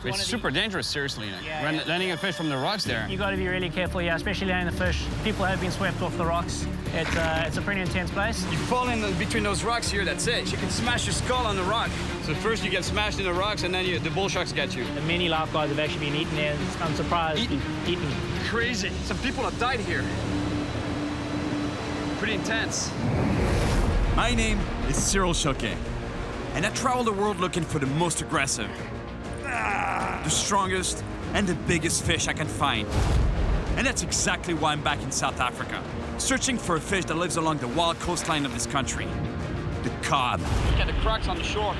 It's super dangerous, seriously. Yeah. Landing a fish from the rocks there. You got to be really careful, yeah, especially landing the fish. People have been swept off the rocks. It's a pretty intense place. You fall in between those rocks here, that's it. You can smash your skull on the rock. So first you get smashed in the rocks, and then the bull sharks get you. And many lifeguards have actually been eaten there. I'm surprised. Eaten. Crazy. Some people have died here. Pretty intense. My name is Cyril Choquet, and I travel the world looking for the most aggressive, the strongest, and the biggest fish I can find. And that's exactly why I'm back in South Africa, searching for a fish that lives along the wild coastline of this country, the cod. Look at the cracks on the shore.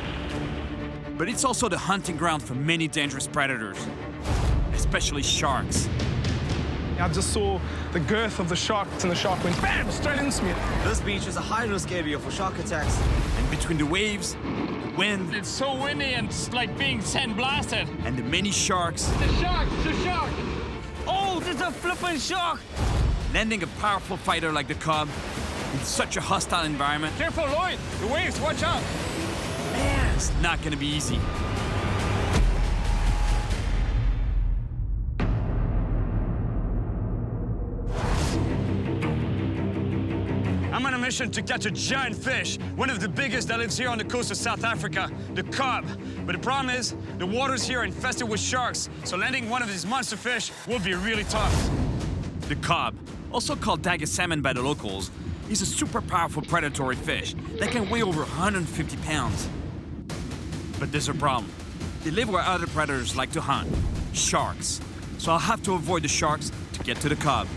But it's also the hunting ground for many dangerous predators, especially sharks. I just saw the girth of the shark, and the shark went bam, straight into me. This beach is a high-risk area for shark attacks. And between the waves, the wind, It's so windy and it's like being sandblasted. and the many sharks, The shark! It's a shark! Oh, there's a flipping shark! landing a powerful fighter like the cod in such a hostile environment, Careful, Lloyd! The waves, watch out! it's not gonna be easy. I'm on a mission to catch a giant fish, one of the biggest that lives here on the coast of South Africa, the cod. But the problem is, the waters here are infested with sharks, so landing one of these monster fish will be really tough. The cod, also called Dagger Salmon by the locals, is a super powerful predatory fish that can weigh over 150 pounds. But there's a problem. They live where other predators like to hunt, sharks. So I'll have to avoid the sharks to get to the cod.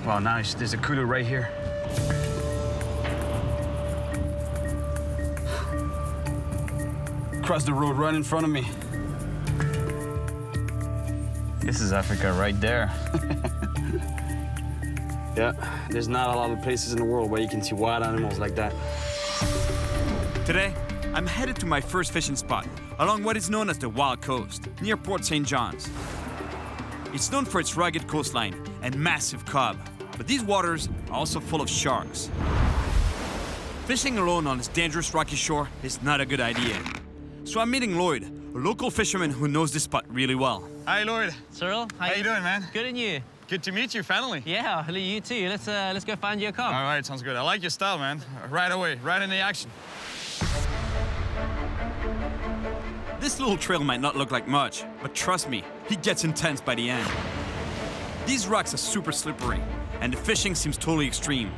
Well, nice. There's a kudu right here. Across the road right in front of me. This is Africa right there. Yeah, there's not a lot of places in the world where you can see wild animals like that. Today, I'm headed to my first fishing spot along what is known as the Wild Coast, near Port St. John's. It's known for its rugged coastline and massive cod, but these waters are also full of sharks. Fishing alone on this dangerous rocky shore is not a good idea. So I'm meeting Lloyd, a local fisherman who knows this spot really well. Hi, Lloyd. Cyril, How you doing, man? Good, and you? Good to meet you, finally. Yeah, hello, you too. Let's go find you a comp. All right, sounds good. I like your style, man. Right away, right in the action. This little trail might not look like much, but trust me, it gets intense by the end. These rocks are super slippery, and the fishing seems totally extreme.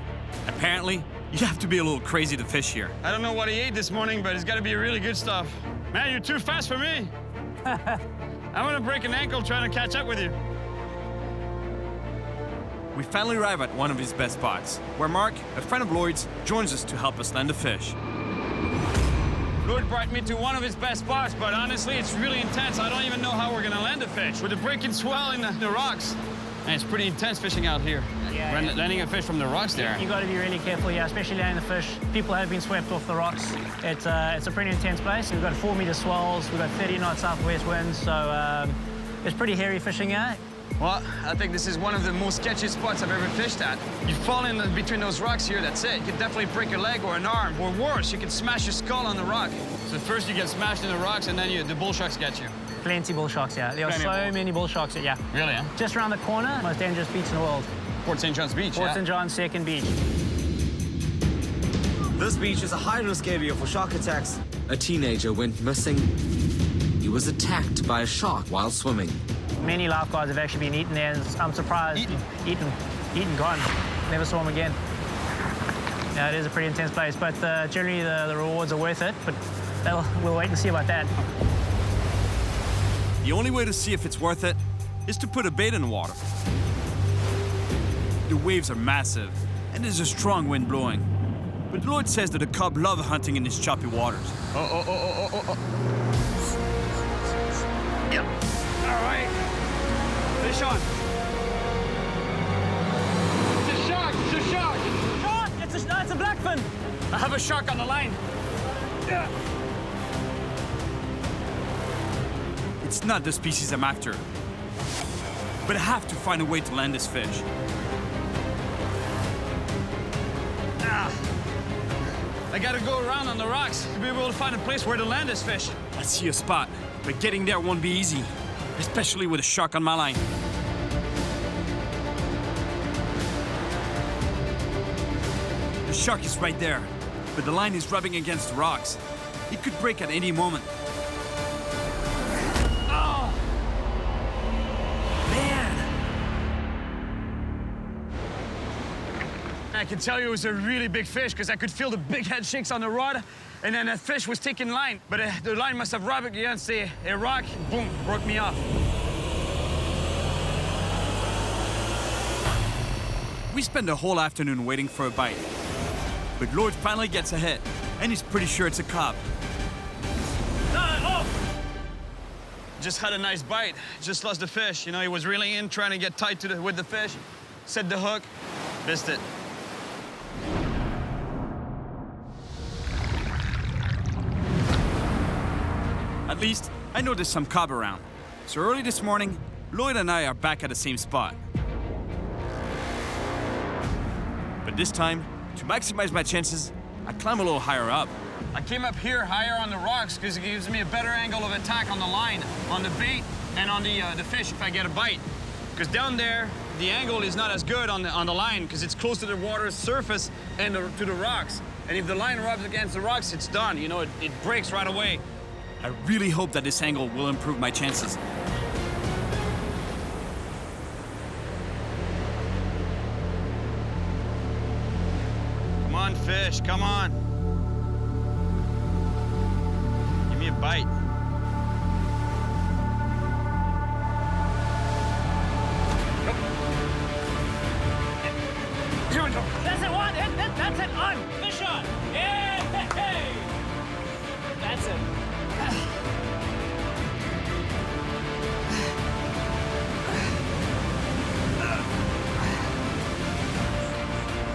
Apparently, you have to be a little crazy to fish here. I don't know what he ate this morning, but it's got to be really good stuff. Man, you're too fast for me. I'm gonna break an ankle trying to catch up with you. We finally arrive at one of his best spots, where Mark, a friend of Lloyd's, joins us to help us land the fish. Lloyd brought me to one of his best spots, but honestly, it's really intense. I don't even know how we're gonna land the fish. With the breaking swell in the rocks. And it's pretty intense fishing out here. Yeah. Landing a fish from the rocks there. You got to be really careful, yeah, especially landing the fish. People have been swept off the rocks. It's a pretty intense place. We've got 4-meter swells. We've got 30-knot southwest winds, so it's pretty hairy fishing here. Well, I think this is one of the most sketchy spots I've ever fished at. You fall in between those rocks here, that's it. You can definitely break your leg or an arm, or worse, you can smash your skull on the rock. So first you get smashed in the rocks, and then the bull sharks get you. Plenty bull sharks, yeah. There are so many bull sharks, yeah. Really, huh? Just around the corner, most dangerous beach in the world. Port St. John's Beach, Port yeah? St. John's second beach. This beach is a high-risk area for shark attacks. A teenager went missing. He was attacked by a shark while swimming. Many lifeguards have actually been eaten there, and I'm surprised. Eaten, gone. Never saw him again. Yeah, it is a pretty intense place, but generally the rewards are worth it, but we'll wait and see about that. The only way to see if it's worth it is to put a bait in the water. The waves are massive, and there's a strong wind blowing. But Lloyd says that the cub love hunting in these choppy waters. Oh. Yep. All right. Fish on. It's a shark! It's a shark! Shark! It's a blackfin! I have a shark on the line. Yeah. It's not the species I'm after. But I have to find a way to land this fish. I gotta go around on the rocks to be able to find a place where to land this fish. I see a spot, but getting there won't be easy, especially with a shark on my line. The shark is right there, but the line is rubbing against the rocks. It could break at any moment. Oh! I can tell you it was a really big fish because I could feel the big head shakes on the rod, and then that fish was taking line. But the line must have rubbed against a rock, boom, broke me off. We spend the whole afternoon waiting for a bite. But Lloyd finally gets a hit, and he's pretty sure it's a cob. Just had a nice bite, just lost the fish. You know, he was reeling in, trying to get tight with the fish, set the hook, missed it. At least, I know there's some cob around. So early this morning, Lloyd and I are back at the same spot. But this time, to maximize my chances, I climb a little higher up. I came up here higher on the rocks because it gives me a better angle of attack on the line, on the bait, and on the fish if I get a bite. Because down there, the angle is not as good on the line because it's close to the water's surface and to the rocks. And if the line rubs against the rocks, it's done. You know, it breaks right away. I really hope that this angle will improve my chances. Come on, fish, come on. Give me a bite. Here we go. That's it, one. That's it, on. Fish on. Yeah, hey. That's it.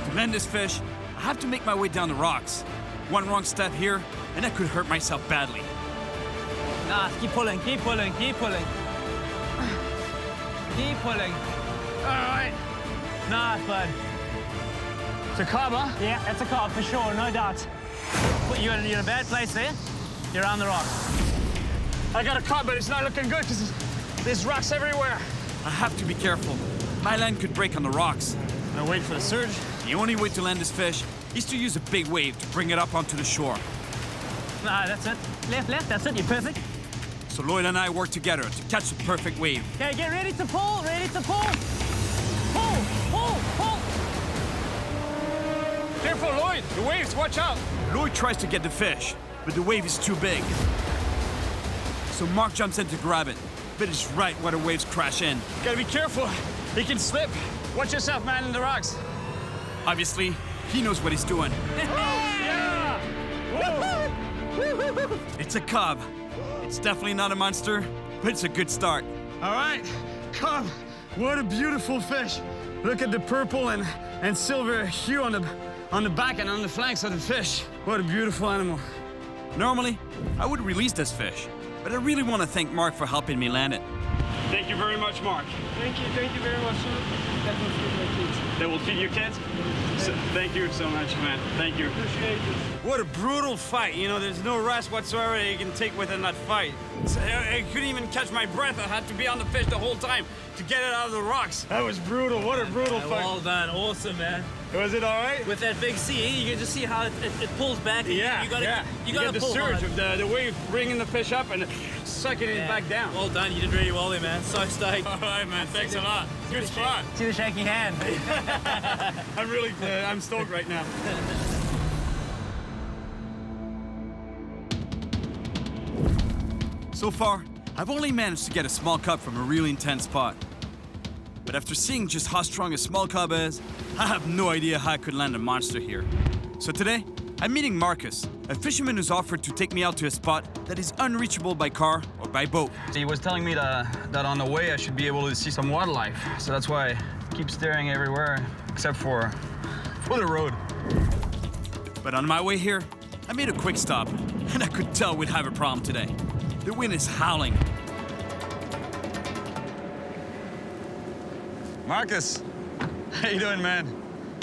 To land this fish, I have to make my way down the rocks. One wrong step here, and I could hurt myself badly. Nah, keep pulling, keep pulling, keep pulling. Keep pulling. All right. Nah, bud. It's a cob, huh? Yeah, that's a cob for sure, no doubt. You're in a bad place there. You're on the rocks. I got a cob, but it's not looking good because there's rocks everywhere. I have to be careful. My line could break on the rocks. Now wait for the surge. The only way to land this fish is to use a big wave to bring it up onto the shore. Nah, that's it. Left, that's it, you're perfect. So Lloyd and I work together to catch the perfect wave. Okay, get ready to pull, ready to pull. Pull, pull, pull. Careful, Lloyd. The waves, watch out. Lloyd tries to get the fish, but the wave is too big. So Mark jumps in to grab it, but it's right where the waves crash in. Gotta be careful. He can slip. Watch yourself, man, in the rocks. Obviously, he knows what he's doing. Yeah! Whoa! It's a cob. It's definitely not a monster, but it's a good start. All right, come. What a beautiful fish. Look at the purple and silver hue on the back and on the flanks of the fish. What a beautiful animal. Normally, I would release this fish, but I really want to thank Mark for helping me land it. Thank you very much, Mark. Thank you very much, sir. That will feed my kids. That will feed your kids? So, thank you so much, man. Thank you. Appreciate it. What a brutal fight. You know, there's no rest whatsoever you can take within that fight. So I couldn't even catch my breath. I had to be on the fish the whole time to get it out of the rocks. That was brutal. What a brutal fight. Well done, awesome, man. Was it all right? With that big sea, you can just see how it pulls back. Yeah, you gotta, yeah. You gotta get the pull surge hard. of the wave bringing the fish up and sucking it back down. Well done, you did really well there, man. So stoked. All right, man. Thanks a lot. Good spot. See the shaking hand. I'm really I'm stoked right now. So far, I've only managed to get a small cub from a really intense spot. But after seeing just how strong a small cub is, I have no idea how I could land a monster here. So today, I'm meeting Marcus, a fisherman who's offered to take me out to a spot that is unreachable by car or by boat. He was telling me that on the way I should be able to see some wildlife. So that's why I keep staring everywhere except for the road. But on my way here, I made a quick stop, and I could tell we'd have a problem today. The wind is howling. Marcus, how you doing, man?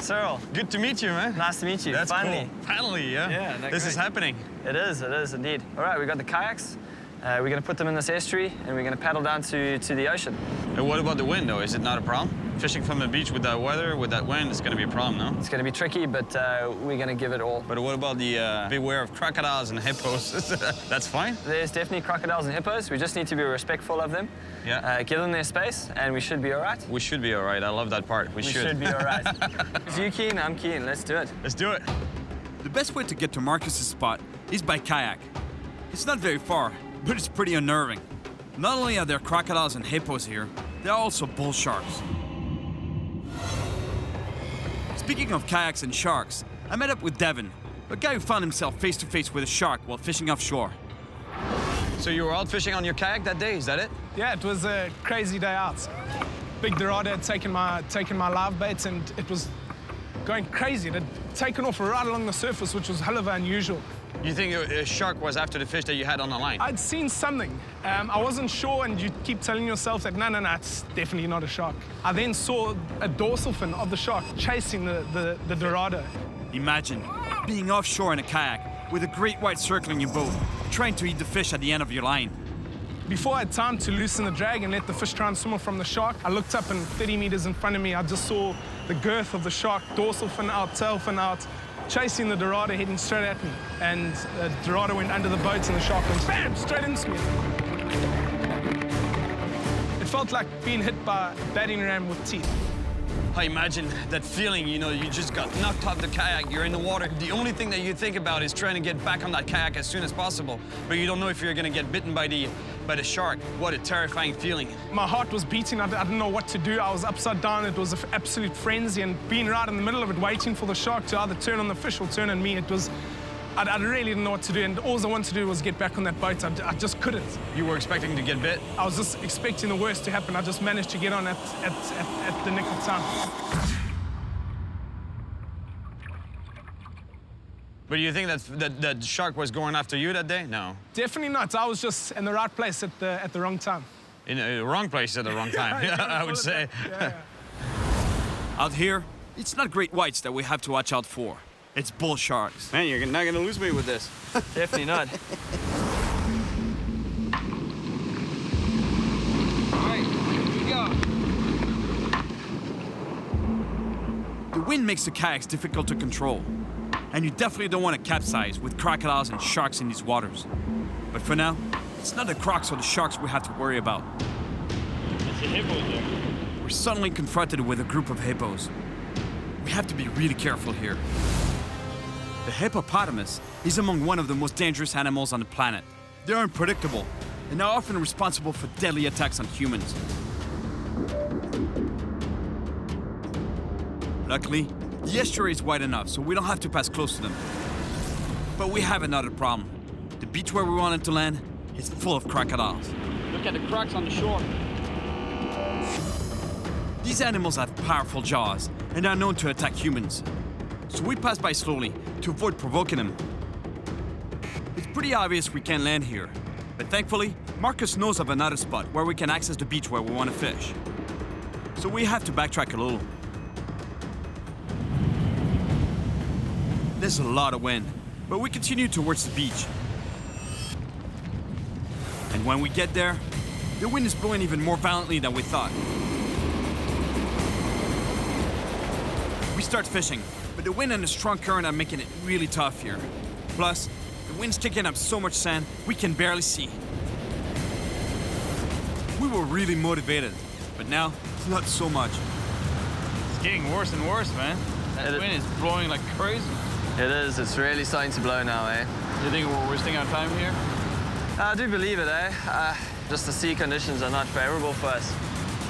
Cyril, Good to meet you, man. nice to meet you. That's Finally. cool. Finally, yeah. Yeah, no, This is great. happening. It is indeed. All right, we got the kayaks. We're going to put them in this estuary, and we're going to paddle down to the ocean. And what about the wind, though? Is it not a problem? Fishing from the beach with that weather, with that wind, it's going to be a problem, no? It's going to be tricky, but we're going to give it all. But what about the beware of crocodiles and hippos? That's fine? There's definitely crocodiles and hippos. We just need to be respectful of them. Yeah. Give them their space, and we should be all right. We should be all right. I love that part. We should be all right. If you're keen, I'm keen. Let's do it. Let's do it. The best way to get to Marcus's spot is by kayak. It's not very far, but it's pretty unnerving. Not only are there crocodiles and hippos here, there are also bull sharks. Speaking of kayaks and sharks, I met up with Devin, a guy who found himself face to face with a shark while fishing offshore. So you were out fishing on your kayak that day, is that it? Yeah, it was a crazy day out. Big Dorado had taken my live bait, and it was going crazy. It had taken off right along the surface, which was hell of unusual. You think a shark was after the fish that you had on the line? I'd seen something. I wasn't sure, and you keep telling yourself that, no, it's definitely not a shark. I then saw a dorsal fin of the shark chasing the Dorado. Imagine being offshore in a kayak with a great white circle in your boat, trying to eat the fish at the end of your line. Before I had time to loosen the drag and let the fish try and swim off from the shark, I looked up, and 30 meters in front of me, I just saw the girth of the shark, dorsal fin out, tail fin out, chasing the Dorado, heading straight at me. And the Dorado went under the boat, and the shark went bam, straight into me. It felt like being hit by a battering ram with teeth. I imagine that feeling, you know, you just got knocked off the kayak, you're in the water. The only thing that you think about is trying to get back on that kayak as soon as possible, but you don't know if you're gonna get bitten by the shark. What a terrifying feeling. My heart was beating. I didn't know what to do. I was upside down. It was an absolute frenzy, and being right in the middle of it, waiting for the shark to either turn on the fish or turn on me, it was, I really didn't know what to do, and all I wanted to do was get back on that boat. I just couldn't. You were expecting to get bit? I was just expecting the worst to happen. I just managed to get on at the nick of time. But you think that shark was going after you that day? No. Definitely not. I was just in the right place at the wrong time. In the wrong place at the wrong time, yeah, I would say. Yeah. Out here, it's not great whites that we have to watch out for. It's bull sharks. Man, you're not gonna lose me with this. Definitely not. All right, here we go. The wind makes the kayaks difficult to control. And you definitely don't want to capsize with crocodiles and sharks in these waters. But for now, it's not the crocs or the sharks we have to worry about. It's a hippo there. We're suddenly confronted with a group of hippos. We have to be really careful here. The hippopotamus is among one of the most dangerous animals on the planet. They're unpredictable and are often responsible for deadly attacks on humans. Luckily, the estuary is wide enough, so we don't have to pass close to them. But we have another problem. The beach where we wanted to land is full of crocodiles. Look at the crocs on the shore. These animals have powerful jaws and are known to attack humans. So we pass by slowly to avoid provoking them. It's pretty obvious we can't land here, but thankfully, Marcus knows of another spot where we can access the beach where we want to fish. So we have to backtrack a little. There's a lot of wind, but we continue towards the beach. And when we get there, the wind is blowing even more violently than we thought. We start fishing, but the wind and the strong current are making it really tough here. Plus, the wind's kicking up so much sand, we can barely see. We were really motivated, but now, not so much. It's getting worse and worse, man. That wind is blowing like crazy. It is. It's really starting to blow now, eh? You think we're wasting our time here? I do believe it, eh? Just the sea conditions are not favorable for us.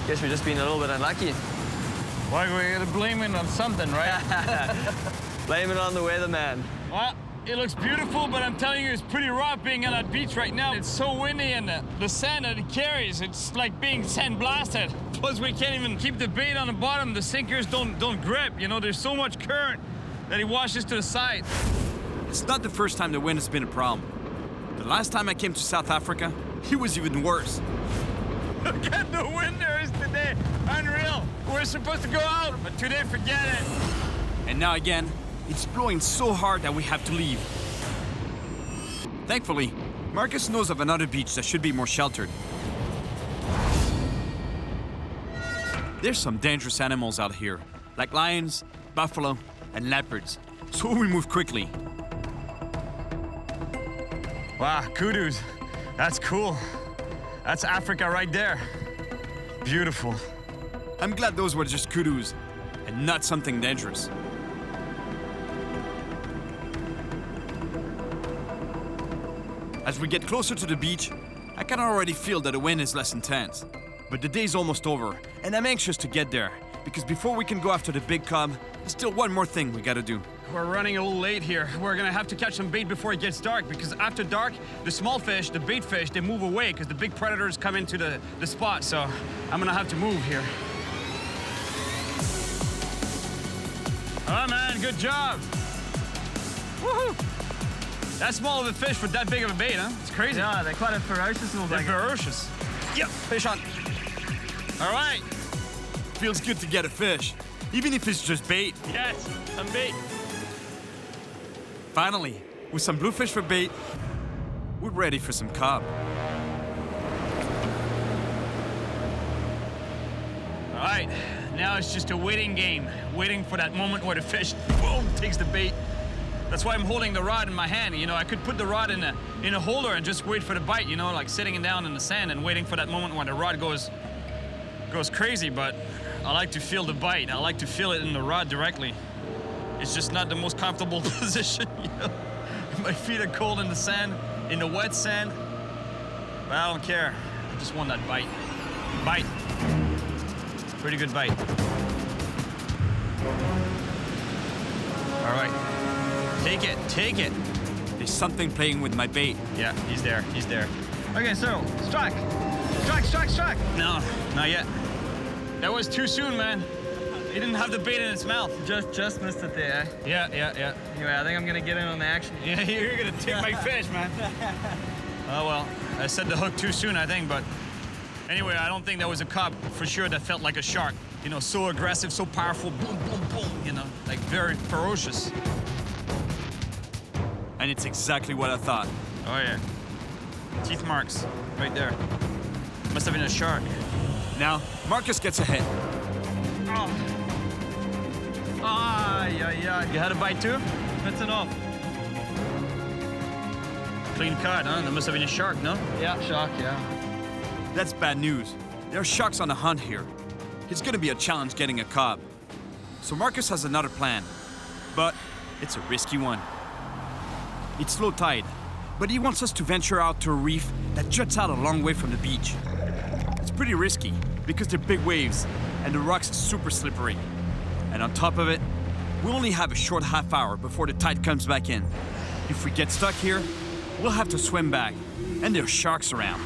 Guess we've just been a little bit unlucky. Well, we gotta blame it on something, right? Blame it on the weatherman. Well, it looks beautiful, but I'm telling you, it's pretty rough being on that beach right now. It's so windy, and the sand that it carries, it's like being sandblasted. Plus, we can't even keep the bait on the bottom. The sinkers don't grip, you know? There's so much current that it washes to the side. It's not the first time the wind has been a problem. The last time I came to South Africa, it was even worse. Look at the wind there is today. Unreal. We're supposed to go out, but today, forget it. And now again, it's blowing so hard that we have to leave. Thankfully, Marcus knows of another beach that should be more sheltered. There's some dangerous animals out here, like lions, buffalo, and leopards, so we move quickly. Wow, kudos. That's cool. That's Africa right there. Beautiful. I'm glad those were just kudos, and not something dangerous. As we get closer to the beach, I can already feel that the wind is less intense. But the day's almost over, and I'm anxious to get there, because before we can go after the big cub, there's still one more thing we gotta do. We're running a little late here. We're gonna have to catch some bait before it gets dark, because after dark, the small fish, the bait fish, they move away because the big predators come into the spot, so I'm gonna have to move here. Oh man, good job. Woohoo! That's small of a fish for that big of a bait, huh? It's crazy. Yeah, they're quite a ferocious little They're bugger. ferocious. Yep, fish on. All right. Feels good to get a fish, even if it's just bait. Yes, some bait. Finally, with some bluefish for bait, we're ready for some cod. All right, now it's just a waiting game, waiting for that moment where the fish, boom, takes the bait. That's why I'm holding the rod in my hand. You know, I could put the rod in a holder and just wait for the bite, you know, like sitting it down in the sand and waiting for that moment when the rod goes crazy, but I like to feel the bite. I like to feel it in the rod directly. It's just not the most comfortable position, you know. My feet are cold in the sand, in the wet sand. But I don't care. I just want that bite. Bite. Pretty good bite. All right. Take it, take it. There's something playing with my bait. Yeah, he's there, he's there. Okay, so strike. Strike, strike, strike. No, not yet. That was too soon, man. He didn't have the bait in its mouth. Just missed it there. Yeah. Anyway, I think I'm gonna get in on the action. Yeah, you're gonna take my fish, man. Oh, well, I set the hook too soon, I think, but anyway, I don't think that was a cod for sure that felt like a shark. You know, so aggressive, so powerful, boom, boom, boom, you know, like very ferocious. And it's exactly what I thought. Oh, yeah. Teeth marks, right there. Must have been a shark. Now, Marcus gets a hit. Oh. Yeah. You had a bite too? That's enough. Clean cod, huh? That must have been a shark, no? Yeah, shark, yeah. That's bad news. There are sharks on the hunt here. It's gonna be a challenge getting a cod. So Marcus has another plan, but it's a risky one. It's low tide, but he wants us to venture out to a reef that juts out a long way from the beach. It's pretty risky because they're big waves and the rocks are super slippery. And on top of it, we only have a short half hour before the tide comes back in. If we get stuck here, we'll have to swim back, and there are sharks around.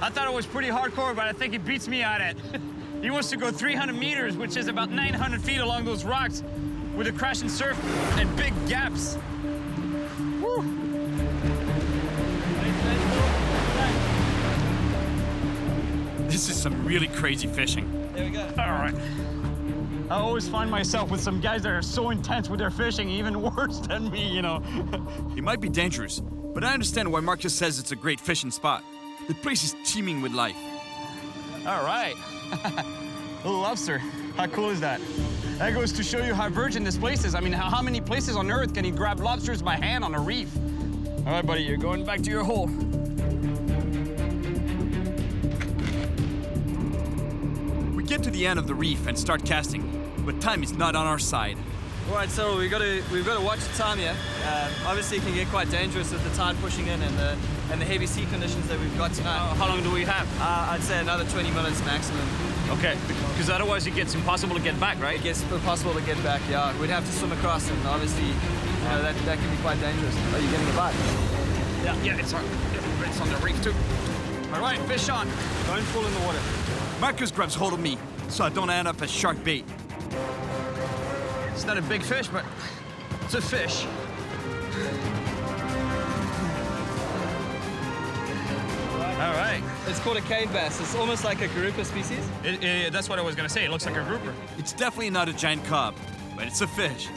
I thought it was pretty hardcore, but I think he beats me at it. He wants to go 300 meters, which is about 900 feet along those rocks with a crashing surf and big gaps. Woo. This is some really crazy fishing. There we go. All right. I always find myself with some guys that are so intense with their fishing, even worse than me, you know. It might be dangerous, but I understand why Marcus says it's a great fishing spot. The place is teeming with life. All right. Little lobster. How cool is that? That goes to show you how virgin this place is. I mean, how many places on Earth can you grab lobsters by hand on a reef? All right, buddy, you're going back to your hole. We get to the end of the reef and start casting, but time is not on our side. All right, so we've got to watch the time here. Obviously, it can get quite dangerous with the tide pushing in and the heavy sea conditions that we've got tonight. How long do we have? I'd say another 20 minutes maximum. Okay, because otherwise it gets impossible to get back, right? It gets impossible to get back. Yeah, we'd have to swim across, and obviously, that can be quite dangerous. Are you getting a bite? Yeah, it's on the reef too. All right, fish on. Don't fall in the water. Marcus grabs hold of me, so I don't end up as shark bait. It's not a big fish, but it's a fish. All right. It's called a cave bass. It's almost like a grouper species. That's what I was gonna say. It looks like a grouper. It's definitely not a giant cod, but it's a fish.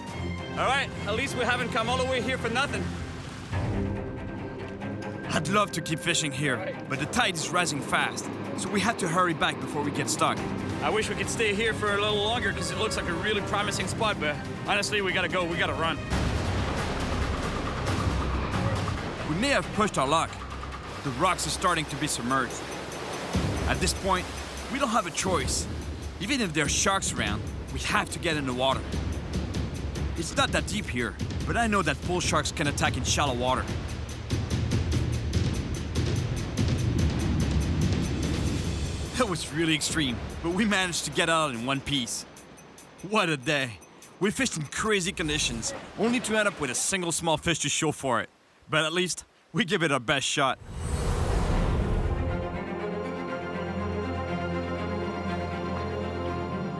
All right, at least we haven't come all the way here for nothing. I'd love to keep fishing here, but the tide is rising fast, so we have to hurry back before we get stuck. I wish we could stay here for a little longer because it looks like a really promising spot, but honestly, we gotta go, we gotta run. We may have pushed our luck. The rocks are starting to be submerged. At this point, we don't have a choice. Even if there are sharks around, we have to get in the water. It's not that deep here, but I know that bull sharks can attack in shallow water. That was really extreme, but we managed to get out in one piece. What a day. We fished in crazy conditions, only to end up with a single small fish to show for it. But at least, we give it our best shot.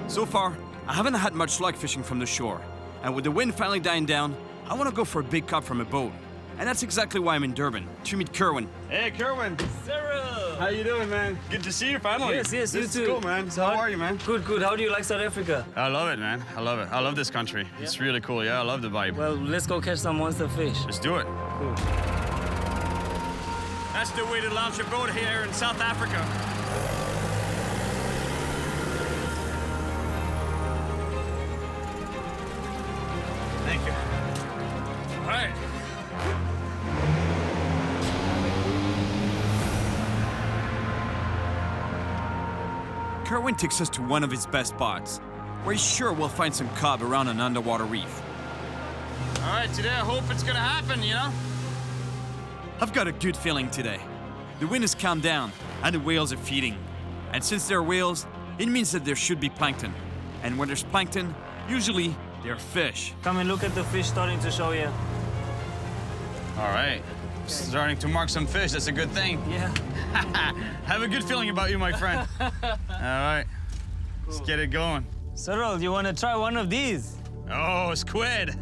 So far, I haven't had much luck fishing from the shore. And with the wind finally dying down, I want to go for a big cod from a boat. And that's exactly why I'm in Durban, to meet Kerwin. Hey, Kerwin. Cyril! How you doing, man? Good to see you finally. Yes, this you is too. cool, man. So how are you, man? Good, good. How do you like South Africa? I love it, man. I love it. I love this country. Yeah? It's really cool. Yeah, I love the vibe. Well, let's go catch some monster fish. Let's do it. Cool. That's the way to launch a boat here in South Africa. Thank you. All right. Kerwin takes us to one of his best spots, where he's sure we'll find some cod around an underwater reef. All right, today I hope it's gonna happen, you know? I've got a good feeling today. The wind has calmed down, and the whales are feeding. And since there are whales, it means that there should be plankton. And when there's plankton, usually there are fish. Come and look at the fish starting to show you. All right. Starting to mark some fish, that's a good thing. Yeah. Have a good feeling about you, my friend. All right, let's get it going. Cyril, you want to try one of these? Oh, squid.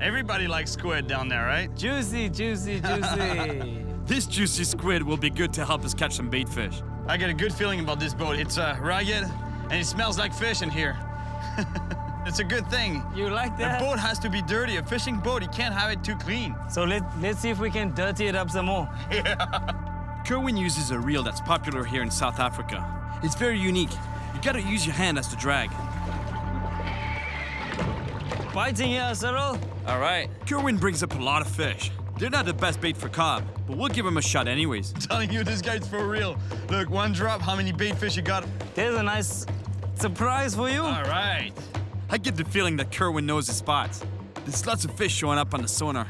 Everybody likes squid down there, right? Juicy, juicy, juicy. This juicy squid will be good to help us catch some bait fish. I get a good feeling about this boat. It's rugged, and it smells like fish in here. It's a good thing. You like that? A boat has to be dirty. A fishing boat, you can't have it too clean. So let's see if we can dirty it up some more. Kerwin uses a reel that's popular here in South Africa. It's very unique. You gotta use your hand as the drag. Biting here, Cyril. All right. Kerwin brings up a lot of fish. They're not the best bait for cod, but we'll give them a shot anyways. I'm telling you, this guy's for real. Look, one drop, how many bait fish you got? There's a nice surprise for you. All right. I get the feeling that Kerwin knows his spots. There's lots of fish showing up on the sonar.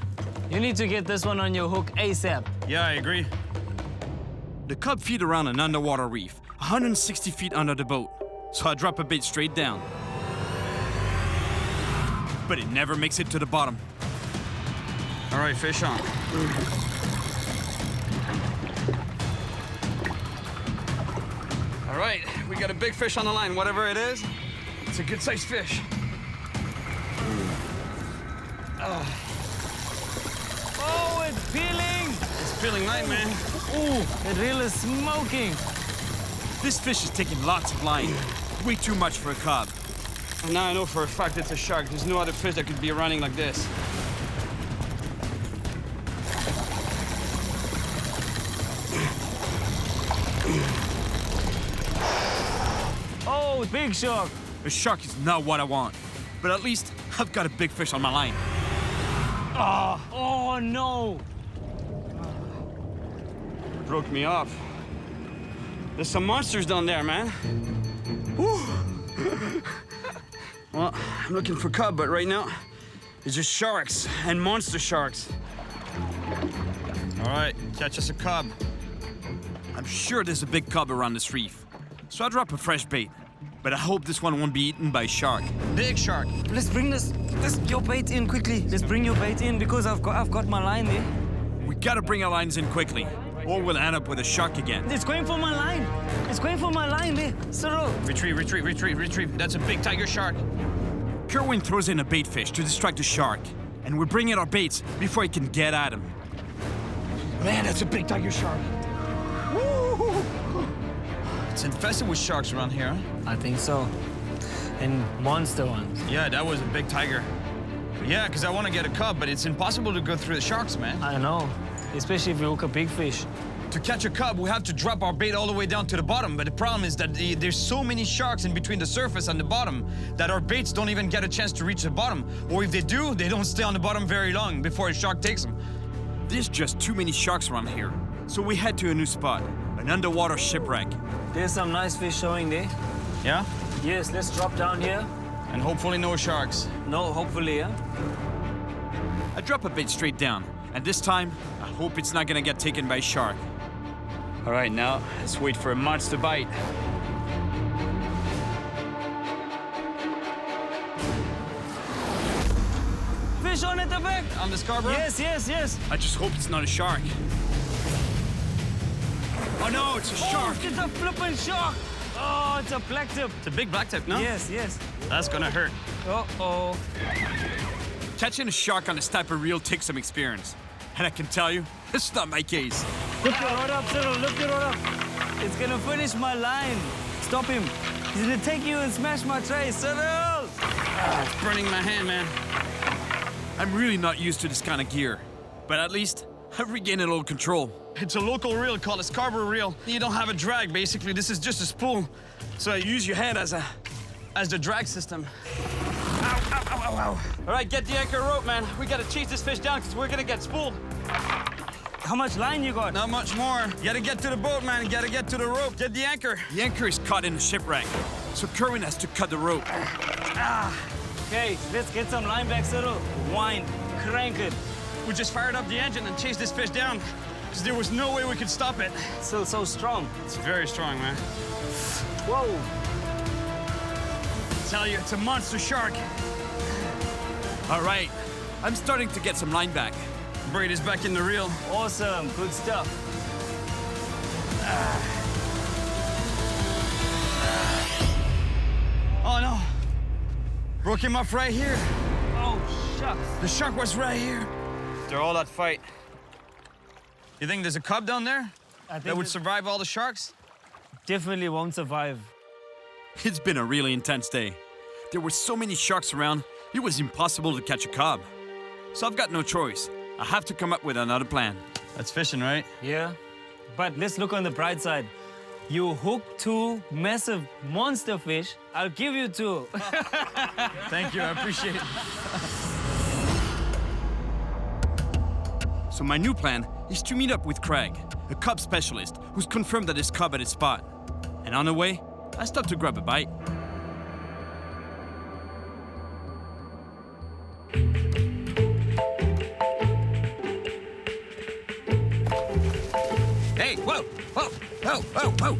You need to get this one on your hook ASAP. Yeah, I agree. The cod feed around an underwater reef, 160 feet under the boat. So I drop a bait straight down. But it never makes it to the bottom. All right, fish on. All right, we got a big fish on the line, whatever it is. It's a good-sized fish. Oh, it's peeling. It's peeling light, man. Ooh, the reel is smoking. This fish is taking lots of line. Way too much for a cod. And now I know for a fact it's a shark. There's no other fish that could be running like this. Oh, big shark. A shark is not what I want. But at least I've got a big fish on my line. Oh, no. Broke me off. There's some monsters down there, man. Whew. Well, I'm looking for cod, but right now, it's just sharks and monster sharks. All right, catch us a cub. I'm sure there's a big cub around this reef. So I drop a fresh bait. But I hope this one won't be eaten by a shark. Big shark. Let's bring your bait in quickly. Let's bring your bait in because I've got my line there. We gotta bring our lines in quickly, or we'll end up with a shark again. It's going for my line. It's going for my line there. Cyril. Retrieve, retrieve, retrieve, retrieve. That's a big tiger shark. Kerwin throws in a bait fish to distract the shark, and we're bringing our baits before he can get at him. Man, that's a big tiger shark. Woo! It's infested with sharks around here, huh? I think so. And monster ones. Yeah, that was a big tiger. Yeah, because I want to get a cub, but it's impossible to go through the sharks, man. I know, especially if you hook a big fish. To catch a cub, we have to drop our bait all the way down to the bottom, but the problem is that there's so many sharks in between the surface and the bottom that our baits don't even get a chance to reach the bottom. Or if they do, they don't stay on the bottom very long before a shark takes them. There's just too many sharks around here, so we head to a new spot, an underwater shipwreck. There's some nice fish showing there. Yeah? Yes, let's drop down here. And hopefully no sharks. No, hopefully, yeah? I drop a bait straight down, and this time, I hope it's not gonna get taken by a shark. All right, now let's wait for a monster bite. Fish on at the back! On the Scarborough? Yes, yes, yes. I just hope it's not a shark. Oh no, it's a shark! Oh, it's a flippin' shark! Oh, it's a black tip. It's a big black tip, no? Yes, yes. That's gonna hurt. Uh-oh. Catching a shark on this type of reel takes some experience. And I can tell you, it's not my case. Lift your rod up, Cyril. Lift your rod up. It's gonna finish my line. Stop him. He's gonna take you and smash my tray. Cyril! It's burning my hand, man. I'm really not used to this kind of gear. But at least, I've regained a little control. It's a local reel called a Scarborough reel. You don't have a drag, basically. This is just a spool. So you use your hand as the drag system. Ow, ow, ow, ow, ow. All right, get the anchor rope, man. We gotta chase this fish down because we're gonna get spooled. How much line you got? Not much more. You gotta get to the boat, man. You gotta get to the rope. Get the anchor. The anchor is caught in the shipwreck, so Kerwin has to cut the rope. Okay, let's get some line back, Cyril. Wind, crank it. We just fired up the engine and chased this fish down because there was no way we could stop it. It's still so strong. It's very strong, man. Whoa. I tell you, it's a monster shark. All right, I'm starting to get some line back. Braid is back in the reel. Awesome, good stuff. Oh no! Broke him off right here. Oh, shucks. The shark was right here. They're all that fight. You think there's a cub down there I think that would it survive all the sharks? definitely won't survive. It's been a really intense day. There were so many sharks around, it was impossible to catch a cub. So I've got no choice. I have to come up with another plan. That's fishing, right? Yeah, but let's look on the bright side. You hook 2 massive monster fish, I'll give you 2. Thank you, I appreciate it. So my new plan is to meet up with Craig, a cub specialist who's confirmed that there's cub at his spot. And on the way, I stop to grab a bite. Hey, whoa, whoa, whoa, whoa, whoa.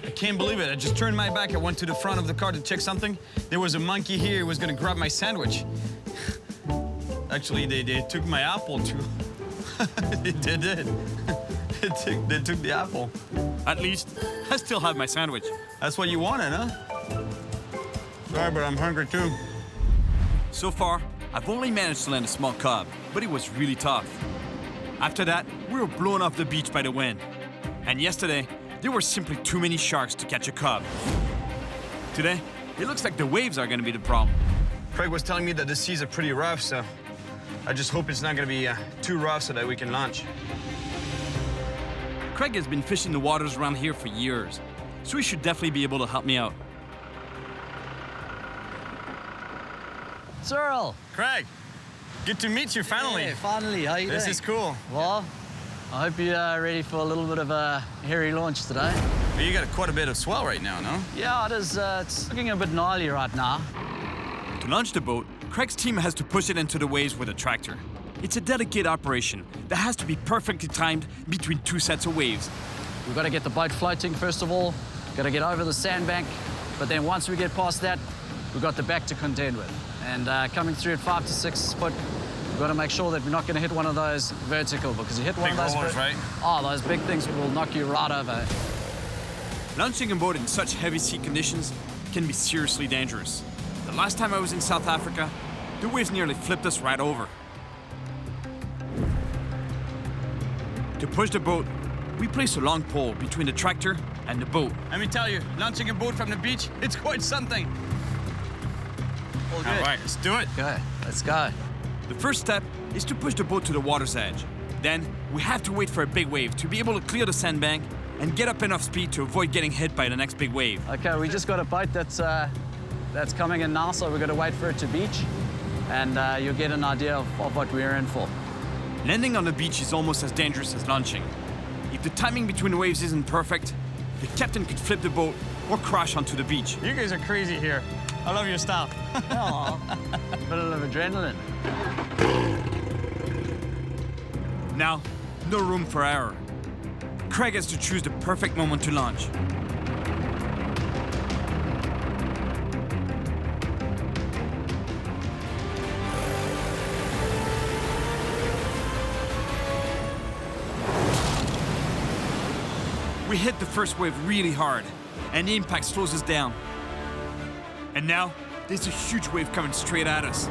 I can't believe it. I just turned my back. I went to the front of the car to check something. There was a monkey here who was gonna grab my sandwich. Actually, they took my apple too. They did. They took the apple. At least, I still have my sandwich. That's what you wanted, huh? Sorry, but I'm hungry too. So far, I've only managed to land a small cub, but it was really tough. After that, we were blown off the beach by the wind. And yesterday, there were simply too many sharks to catch a cub. Today, it looks like the waves are gonna be the problem. Craig was telling me that the seas are pretty rough, so I just hope it's not gonna be too rough so that we can launch. Craig has been fishing the waters around here for years, so he should definitely be able to help me out. Cyril! Craig, good to meet you finally. Yeah, finally, how you doing? This is cool. Well, I hope you're ready for a little bit of a hairy launch today. But you got quite a bit of swell right now, no? Yeah, it is. It's looking a bit gnarly right now. To launch the boat, Craig's team has to push it into the waves with a tractor. It's a delicate operation that has to be perfectly timed between 2 sets of waves. We've got to get the boat floating first of all. Got to get over the sandbank. But then once we get past that, we've got the back to contend with. And coming through at 5 to 6 foot, we've got to make sure that we're not going to hit one of those vertical, because you hit one Big of those... rollers, right? Oh, those big things will knock you right over. Launching a boat in such heavy sea conditions can be seriously dangerous. The last time I was in South Africa, the waves nearly flipped us right over. To push the boat, we place a long pole between the tractor and the boat. Let me tell you, launching a boat from the beach, it's quite something. All good. All right, let's do it. Okay, let's go. The first step is to push the boat to the water's edge. Then, we have to wait for a big wave to be able to clear the sandbank and get up enough speed to avoid getting hit by the next big wave. Okay, we just got a boat that's coming in now, so we're gonna wait for it to beach, and you'll get an idea of what we're in for. Landing on the beach is almost as dangerous as launching. If the timing between waves isn't perfect, the captain could flip the boat or crash onto the beach. You guys are crazy here. I love your style. Bit of adrenaline. Now, no room for error. Craig has to choose the perfect moment to launch. We hit the first wave really hard, and the impact slows us down. And now, there's a huge wave coming straight at us.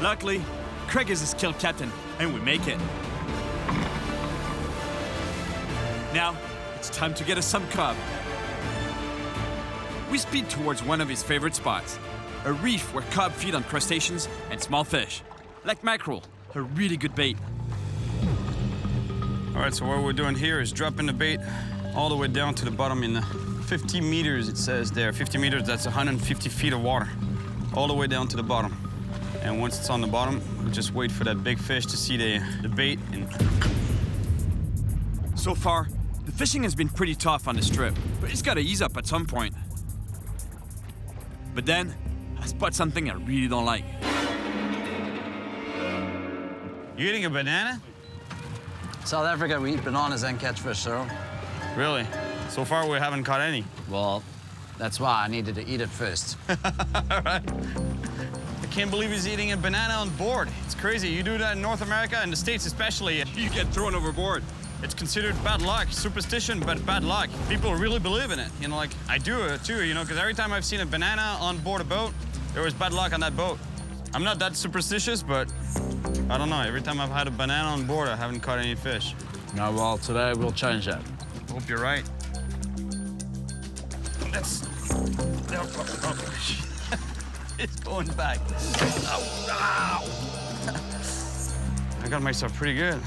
Luckily, Craig is a skilled captain, and we make it. Now, it's time to get us some cub. We speed towards one of his favorite spots, a reef where cod feed on crustaceans and small fish, like mackerel, a really good bait. All right, so what we're doing here is dropping the bait all the way down to the bottom in 50 meters, it says there. 50 meters, that's 150 feet of water, all the way down to the bottom. And once it's on the bottom, we just wait for that big fish to see the bait. And So far, the fishing has been pretty tough on this trip, but it's got to ease up at some point. But then, I spot something I really don't like. You eating a banana? South Africa, we eat bananas and catch fish, Cyril. Really? So far, we haven't caught any. Well, that's why I needed to eat it first. All right. I can't believe he's eating a banana on board. It's crazy. You do that in North America, and the States especially, You get thrown overboard. it's considered bad luck, superstition, but bad luck. People really believe in it. You know, like, I do it too, you know, because every time I've seen a banana on board a boat, there was bad luck on that boat. I'm not that superstitious, but I don't know. Every time I've had a banana on board, I haven't caught any fish. No, well, today we'll change that. Hope you're right. That's... It's going back. Ow, ow. I got myself pretty good.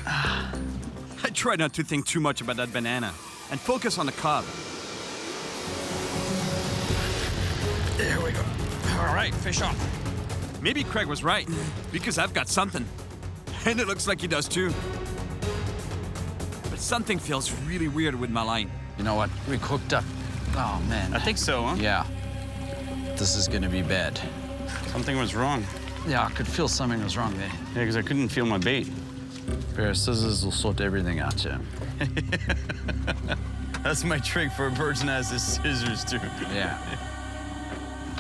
I try not to think too much about that banana and focus on the cod. There we go. All right, fish on. Maybe Craig was right, because I've got something. And it looks like he does too. But something feels really weird with my line. You know what? We cooked up. Oh, man. I think so, huh? Yeah. This is gonna be bad. Something was wrong. Yeah, I could feel something was wrong there. Yeah, because I couldn't feel my bait. A pair of scissors will sort everything out, yeah. That's my trick for a bird's nest is scissors, too. Yeah.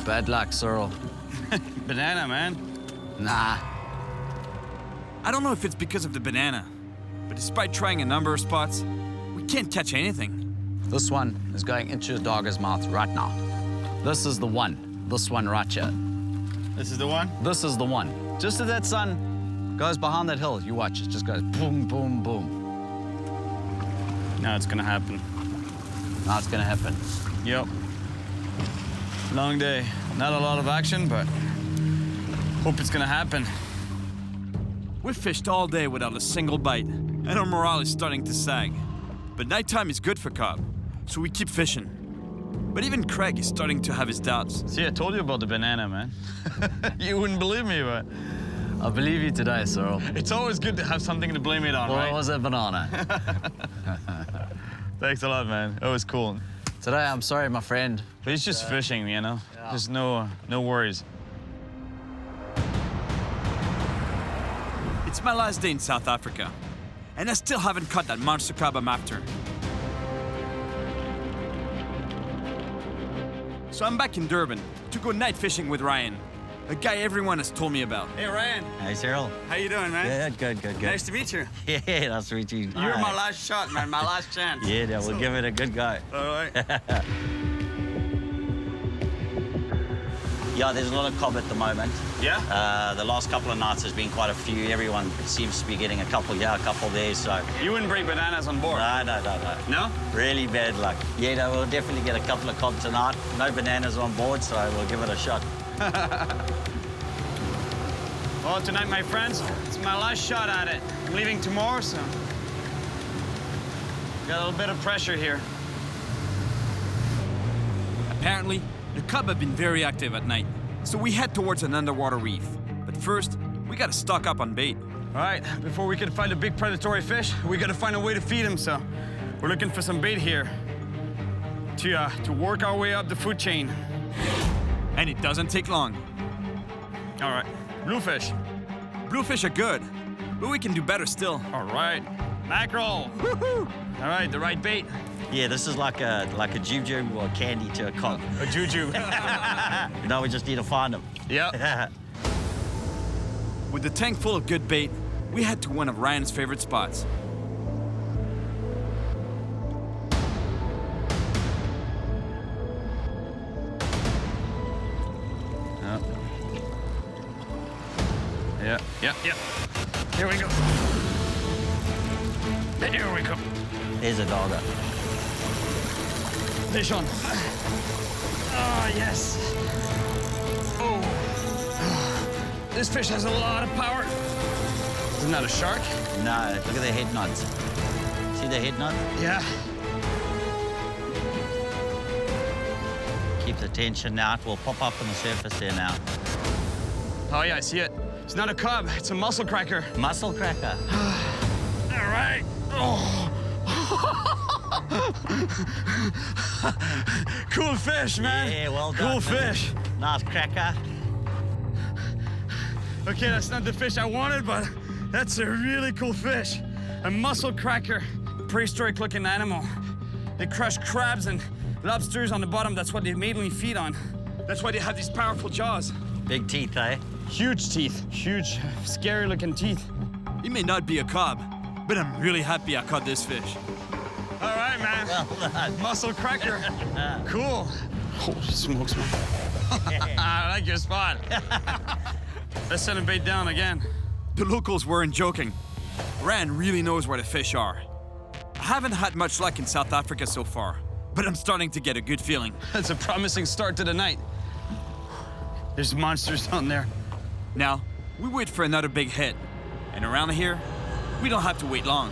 Bad luck, Cyril. Banana, man. Nah. I don't know if it's because of the banana, but despite trying a number of spots, we can't catch anything. This one is going into the dogger's mouth right now. This is the one. This one right here. This is the one? This is the one. Just as that sun goes behind that hill, you watch it. Just goes boom, boom, boom. Now it's gonna happen. Now it's gonna happen. Yep. Long day. Not a lot of action, but hope it's gonna happen. We've fished all day without a single bite, and our morale is starting to sag. But nighttime is good for cod, so we keep fishing. But even Craig is starting to have his doubts. See, I told you about the banana, man. You wouldn't believe me, but I believe you today, Cyril. it's always good to have something to blame it on, Well, right? it was a banana. Thanks a lot, man. That was cool. Today, I'm sorry, my friend. But it's just fishing, you know? There's no worries. It's my last day in South Africa, and I still haven't caught that monster cod I'm after. So I'm back in Durban to go night fishing with Ryan, a guy everyone has told me about. Hey, Ryan. Hey, Cyril. How you doing, man? Good. Nice to meet you. Yeah, nice to meet you. You're my last shot, man. My last chance. Yeah, we'll give it a good go. All right. Yeah, there's a lot of cob at the moment. Yeah? The last couple of nights there's been quite a few. Everyone seems to be getting a couple here, a couple there, so... You wouldn't bring bananas on board? No. No? Really bad luck. Yeah, no, we'll definitely get a couple of cob tonight. No bananas on board, so we'll give it a shot. Well, tonight, my friends, it's my last shot at it. I'm leaving tomorrow, so... Got a little bit of pressure here. Apparently, the cub have been very active at night, so we head towards an underwater reef. But first, we gotta stock up on bait. All right, before we can find a big predatory fish, we gotta find a way to feed him, so we're looking for some bait here to work our way up the food chain. And it doesn't take long. All right, bluefish. Bluefish are good, but we can do better still. All right, mackerel. Woohoo! All right, the right bait. Yeah, this is like a juju or candy to a cob. A juju. Now we just need to find them. Yep. With the tank full of good bait, we head to one of Ryan's favorite spots. Yeah. Here we go. There we go. There's a dogger. Fish on. Oh, yes. Oh. This fish has a lot of power. Isn't that a shark? No, look at the head knots. See the head knot? Yeah. Keep the tension out. We'll pop up on the surface there now. Oh, yeah, I see it. It's not a cub, it's a mussel cracker. Mussel cracker. All right. Oh. Cool fish, man. Yeah, well done. Cool fish. Nice cracker. Okay, that's not the fish I wanted, but that's a really cool fish. A mussel cracker, prehistoric looking animal. They crush crabs and lobsters on the bottom. That's what they mainly feed on. That's why they have these powerful jaws. Big teeth, eh? Huge teeth, huge, scary looking teeth. It may not be a cod, but I'm really happy I caught this fish. All right, man. Well done. Mussel cracker. Cool. Holy smokes, man. I like your spot. Let's send a bait down again. The locals weren't joking. Ryan really knows where the fish are. I haven't had much luck in South Africa so far, but I'm starting to get a good feeling. That's a promising start to the night. There's monsters down there. Now, we wait for another big hit. And around here, we don't have to wait long.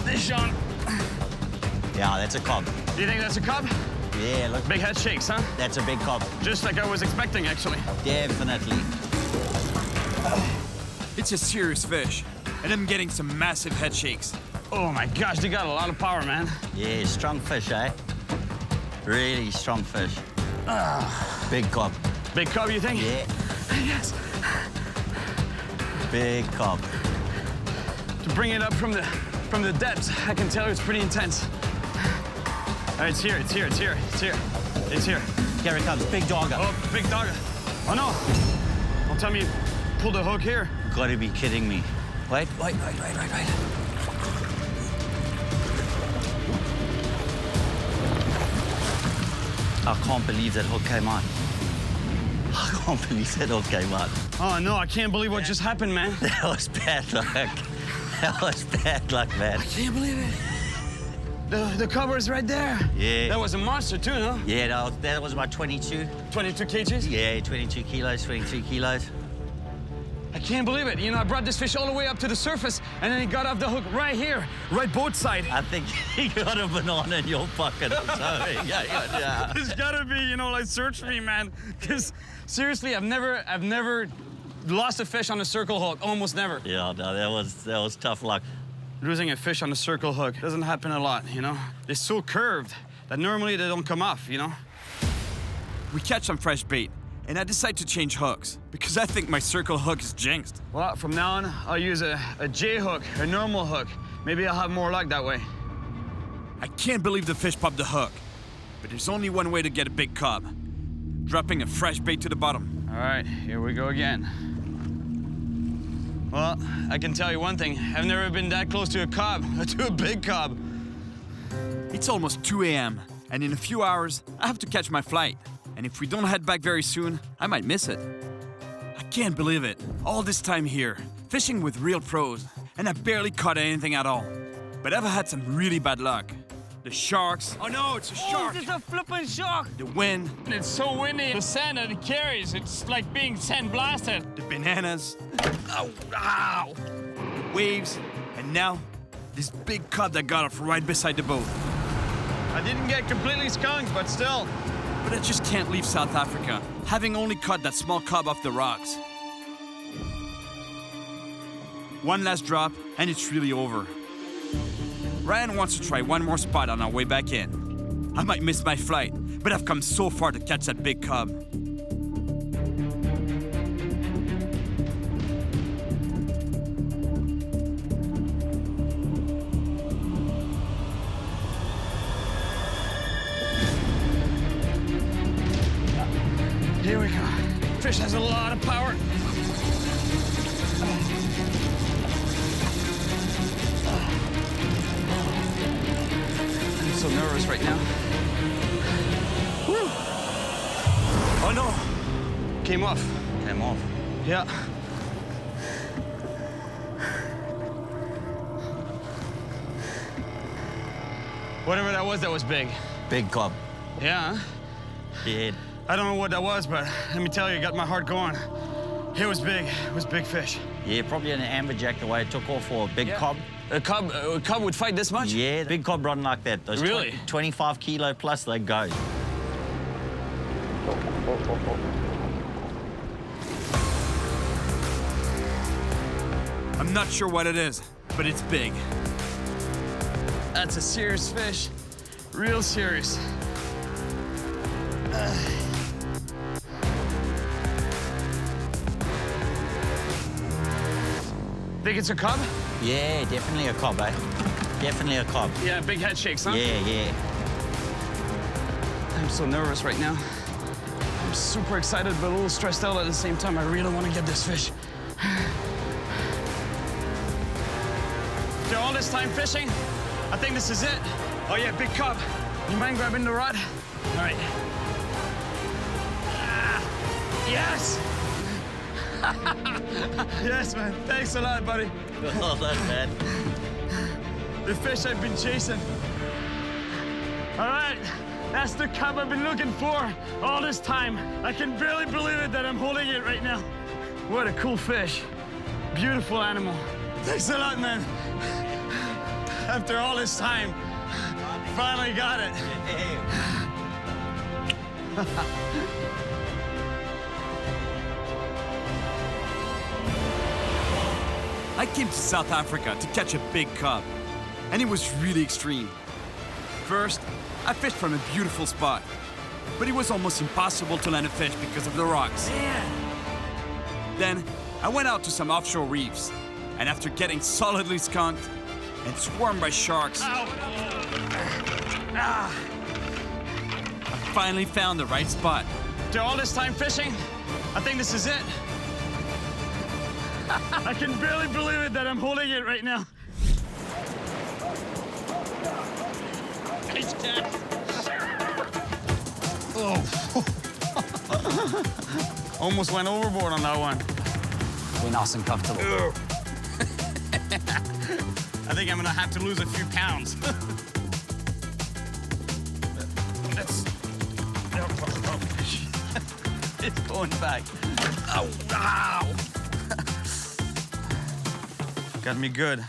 Fish on. Yeah, that's a cob. Do you think that's a cub? Yeah, look. Big head shakes, huh? That's a big cob. Just like I was expecting, actually. Definitely. It's a serious fish, and I'm getting some massive head shakes. Oh my gosh, they got a lot of power, man. Yeah, strong fish, eh? Really strong fish. Big cob. Big cub, you think? Yeah, Yes. big cob. To bring it up from the depths, I can tell it's pretty intense. All right, it's here. Here Here it comes, big dogger. Oh, big dogger. Oh no. Don't tell me you pulled the hook here. Gotta be kidding me. Wait. I can't believe that hook came out. I can't believe that hook came out. Oh no, I can't believe what just happened, man. That was bad luck. That was bad luck, man. I can't believe it. The cover is right there. Yeah. That was a monster too, no? Yeah, that was about 22. 22 kgs? Yeah, 22 kilos, 23 kilos. I can't believe it. You know, I brought this fish all the way up to the surface, and then he got off the hook right here, right boat side. I think you got a banana in your pocket or something. Yeah. There's gotta be, you know, like, search me, man. Because seriously, I've never lost a fish on a circle hook. Almost never. Yeah, no, that was tough luck. Losing a fish on a circle hook doesn't happen a lot, you know? They're so curved that normally they don't come off, you know? We catch some fresh bait, and I decide to change hooks because I think my circle hook is jinxed. Well, from now on, I'll use a J hook, a normal hook. Maybe I'll have more luck that way. I can't believe the fish popped the hook, but there's only one way to get a big cod. Dropping a fresh bait to the bottom. All right, here we go again. Well, I can tell you one thing. I've never been that close to a cob, to a big cob. It's almost 2 a.m. and in a few hours, I have to catch my flight. And if we don't head back very soon, I might miss it. I can't believe it. All this time here, fishing with real pros, and I barely caught anything at all. But I've had some really bad luck. The sharks. Oh no, it's a shark. Oh, it's a flippin' shark. The wind. It's so windy. The sand that it carries, it's like being sandblasted. The bananas. Ow, ow. The waves. And now, this big cod that got off right beside the boat. I didn't get completely skunked, but still. But I just can't leave South Africa, having only caught that small cod off the rocks. One last drop, and it's really over. Ryan wants to try one more spot on our way back in. I might miss my flight, but I've come so far to catch that big cub. Here we go. Fish has a lot of power. I'm so nervous right now. Woo. Oh no! Came off. Came off. Yeah. Whatever that was big. Big cob. Yeah. Yeah. I don't know what that was, but let me tell you, it got my heart going. It was big. It was big fish. Yeah, probably an amberjack the way it took off, or a big cob. A cub would fight this much? Yeah, big cob run like that. Those Really? 25 kilo plus, they go. I'm not sure what it is, but it's big. That's a serious fish. Real serious. Think it's a cub? Yeah, definitely a cob, eh? Definitely a cob. Yeah, big head shakes, huh? Yeah, yeah. I'm so nervous right now. I'm super excited, but a little stressed out at the same time. I really want to get this fish. After all this time fishing, I think this is it. Oh yeah, big cub. You mind grabbing the rod? All right. Ah, yes! Yes, man. Thanks a lot, buddy. Well done, man. The fish I've been chasing. All right, that's the cub I've been looking for all this time. I can barely believe it that I'm holding it right now. What a cool fish. Beautiful animal. Thanks a lot, man. After all this time, finally got it. I came to South Africa to catch a big cub, and it was really extreme. First, I fished from a beautiful spot, but it was almost impossible to land a fish because of the rocks. Then, I went out to some offshore reefs, and after getting solidly skunked and swarmed by sharks, I finally found the right spot. After all this time fishing, I think this is it. I can barely believe it that I'm holding it right now. Nice catch. Oh. Almost went overboard on that one. We're nice and comfortable. I think I'm gonna have to lose a few pounds. It's going back. Ow, ow. Got me good.